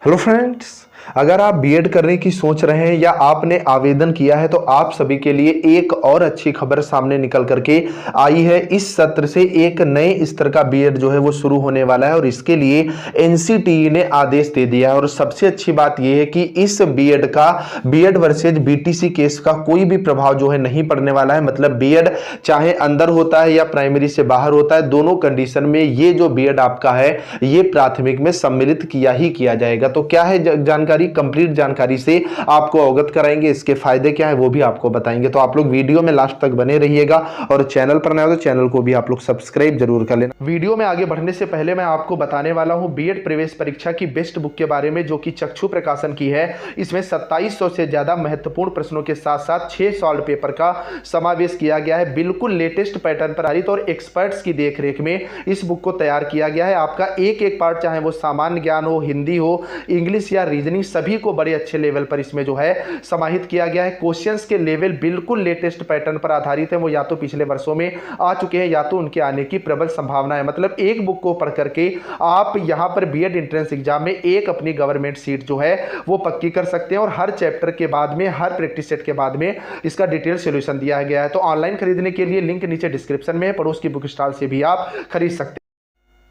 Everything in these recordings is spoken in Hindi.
हेलो फ्रेंड्स, अगर आप बीएड करने की सोच रहे हैं या आपने आवेदन किया है तो आप सभी के लिए एक और अच्छी खबर सामने निकल करके आई है। इस सत्र से एक नए स्तर का बीएड जो है वो शुरू होने वाला है और इसके लिए एनसीटीई ने आदेश दे दिया है। और सबसे अच्छी बात यह है कि इस बीएड वर्सेज बीटीसी केस का कोई भी प्रभाव जो है नहीं पड़ने वाला है। मतलब बीएड चाहे अंदर होता है या प्राइमरी से बाहर होता है, दोनों कंडीशन में ये जो बीएड आपका है ये प्राथमिक में सम्मिलित किया ही किया जाएगा। तो क्या है जानकारी, कंप्लीट जानकारी से आपको अवगत कराएंगे, इसके फायदे क्या है वो भी आपको बताएंगे। तो आप लोग वीडियो में लास्ट तक बने रहिएगा और चैनल पर नए हो तो चैनल को भी आप लोग सब्सक्राइब जरूर कर लेना। वीडियो में आगे बढ़ने से पहले मैं आपको बताने वाला हूं बीएड प्रवेश परीक्षा की बेस्ट बुक के बारे में, जो कि चक्षु प्रकाशन की है। इसमें 2700 से ज्यादा महत्वपूर्ण प्रश्नों के साथ साथ 6 सॉल्व पेपर का समावेश किया गया है। बिल्कुल लेटेस्ट पैटर्न पर आधारित और एक्सपर्ट्स की देखरेख में इस बुक को तैयार किया गया है। आपका एक एक पार्ट, चाहे वो सामान्य ज्ञान हो, हिंदी हो, इंग्लिश या रीजनिंग, सभी को बड़े अच्छे लेवल पर इसमें जो है समाहित किया गया है। क्वेश्चंस के लेवल बिल्कुल लेटेस्ट पैटर्न पर आधारित है। वो या तो पिछले वर्षों में आ चुके हैं या तो उनके आने की प्रबल संभावना है। मतलब एक बुक को पढ़ करके आप यहां पर बीएड एंट्रेंस एग्जाम में एक अपनी गवर्नमेंट सीट जो है वो पक्की कर सकते हैं। और हर चैप्टर के बाद में, हर प्रैक्टिस सेट के बाद में इसका डिटेल सॉल्यूशन दिया गया है। तो ऑनलाइन खरीदने के लिए लिंक नीचे डिस्क्रिप्शन में है, पड़ोस की बुक स्टॉल से भी आप खरीद सकते हैं।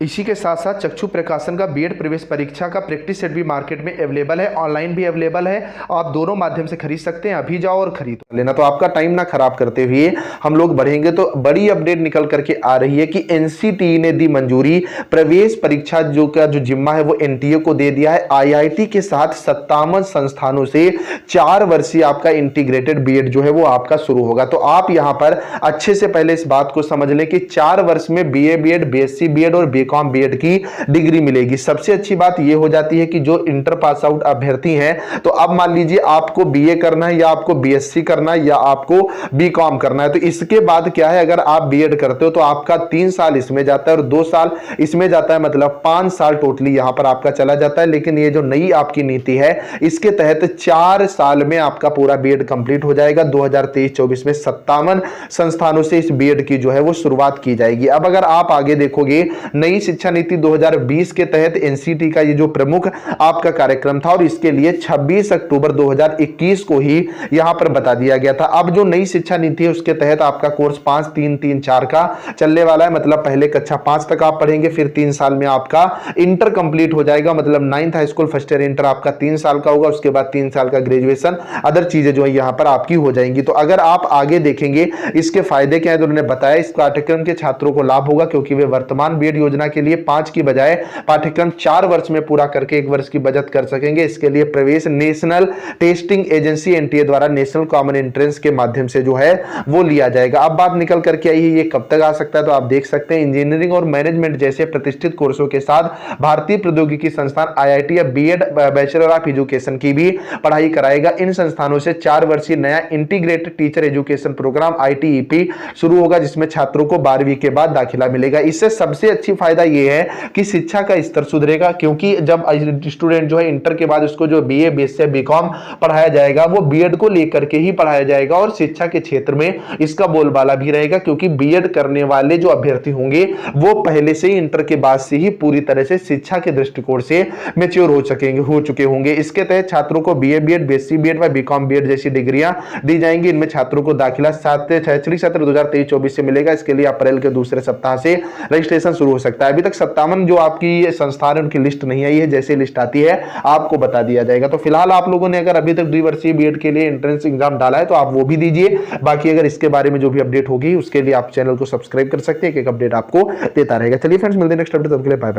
इसी के साथ साथ चक्षु प्रकाशन का बीएड प्रवेश परीक्षा का प्रैक्टिस सेट भी मार्केट में अवेलेबल है, ऑनलाइन भी अवेलेबल है। आप दोनों माध्यम से खरीद सकते हैं। अभी जाओ और खरीद लेना। तो आपका टाइम ना खराब करते हुए हम लोग बढ़ेंगे। तो बड़ी अपडेट निकल करके आ रही है कि एनसीटीई ने दी मंजूरी, प्रवेश परीक्षा जो जिम्मा है वो एनटीए को दे दिया है। आईआईटी के साथ 57 संस्थानों से 4 वर्षीय आपका इंटीग्रेटेड बीएड जो है वो आपका शुरू होगा। तो आप यहां पर अच्छे से पहले इस बात को समझ लें कि 4 वर्ष में बीए बीएड, बीएससी बीएड और बीकॉम बीएड की डिग्री मिलेगी। सबसे अच्छी बात यह हो जाती है कि जो इंटर पास आउट अभ्यर्थी हैं, तो अब मान लीजिए आपको बीए करना है या आपको बीएससी करना है या आपको बीकॉम करना है, तो इसके बाद क्या है, अगर आप बीएड करते हो तो आपका 3 साल इसमें जाता है और 2 साल इसमें जाता है। मतलब 5 साल टोटली यहां पर आपका चला जाता है। लेकिन ये जो नई आपकी नीति है इसके तहत 4 साल में आपका पूरा बीएड कंप्लीट हो जाएगा। 2023-24 में 57 संस्थानों से इस बीएड की जो है वो शुरुआत की जाएगी। अब अगर आप आगे देखोगे, नई शिक्षा नीति 2020 के तहत एनसीटी का ये जो प्रमुख आपका कार्यक्रम था और इसके लिए 26 अक्टूबर 2021 को ही यहां पर बता दिया गया था। अब जो नई शिक्षा नीति है उसके तहत आपका कोर्स 5-3-3-4 का चलने वाला है। मतलब पहले कक्षा 5 तक आप पढ़ेंगे, फिर 3 साल में आपका इंटर कंप्लीट हो जाएगा। मतलब 9th high school first year inter आपका 3 साल का होगा, उसके बाद 3 साल का ग्रेजुएशन, अदर चीजें जो है यहां पर आपकी हो जाएंगी। तो अगर आप आगे देखेंगे इसके फायदे क्या है, तो उन्होंने बताया इस पाठ्यक्रम के छात्रों को लाभ होगा क्योंकि वे वर्तमान बीएड योजना के लिए 5 की बजाय पाठ्यक्रम 4 वर्ष में पूरा करके 1 वर्ष की बचत कर सकेंगे। इसके लिए प्रवेश नेशनल टेस्टिंग एजेंसी एनटीए द्वारा नेशनल कॉमन एंट्रेंस के माध्यम से जो है वो लिया जाएगा। अब बात निकल करके आई है ये कब तक आ सकता है, तो आप देख सकते हैं इंजीनियरिंग और मैनेजमेंट जैसे प्रतिष्ठित कोर्सों के साथ भारतीय प्रौद्योगिकी संस्थान आईआईटी या बीएड बैचलर ऑफ एजुकेशन की भी पढ़ाई कराएगा। इन संस्थानों से 4 वर्षीय नया integrated teacher education program ITEP शुरू होगा, जिसमें छात्रों को 12वीं के बाद दाखिला मिलेगा। इससे सबसे अच्छी फायदा यह है कि शिक्षा का स्तर सुधरेगा, क्योंकि जब स्टूडेंट जो है इंटर के बाद उसको जो बीए, बीएससी, बीकॉम पढ़ाया जाएगा वो बीएड को लेकर के ही पढ़ाया जाएगा और शिक्षा के क्षेत्र में इसका बोलबाला भी रहेगा, क्योंकि बीएड करने वाले जो अभ्यर्थी होंगे वो पहले से ही इंटर के बाद से ही पूरी तरह से शिक्षा के दृष्टिकोण से मैच्योर हो चुके होंगे। इसके तहत छात्रों को बीए बीएड, बीएससी बीएड व बीकॉम बीएड जैसी डिग्रियां दी जाएंगी। इनमें छात्रों को दाखिला शैक्षणिक सत्र 2023-24 से मिलेगा। इसके लिए अप्रैल के दूसरे सप्ताह से रजिस्ट्रेशन शुरू हो सकता है। अभी तक 57 जो आपकी संस्थान है उनकी लिस्ट नहीं आई है, जैसे लिस्ट आती है आपको बता दिया जाएगा। तो फिलहाल आप लोगों ने अगर अभी तक द्विवर्षीय बीएड के लिए एंट्रेंस एग्जाम डाला है तो आप वो भी दीजिए। बाकी अगर इसके बारे में जो भी अपडेट होगी उसके लिए आप चैनल को सब्सक्राइब कर सकते हैं, एक अपडेट आपको देता रहेगा। चलिए फ्रेंड्स, मिलते हैं नेक्स्ट अपडेट, तब के लिए बाय बाय।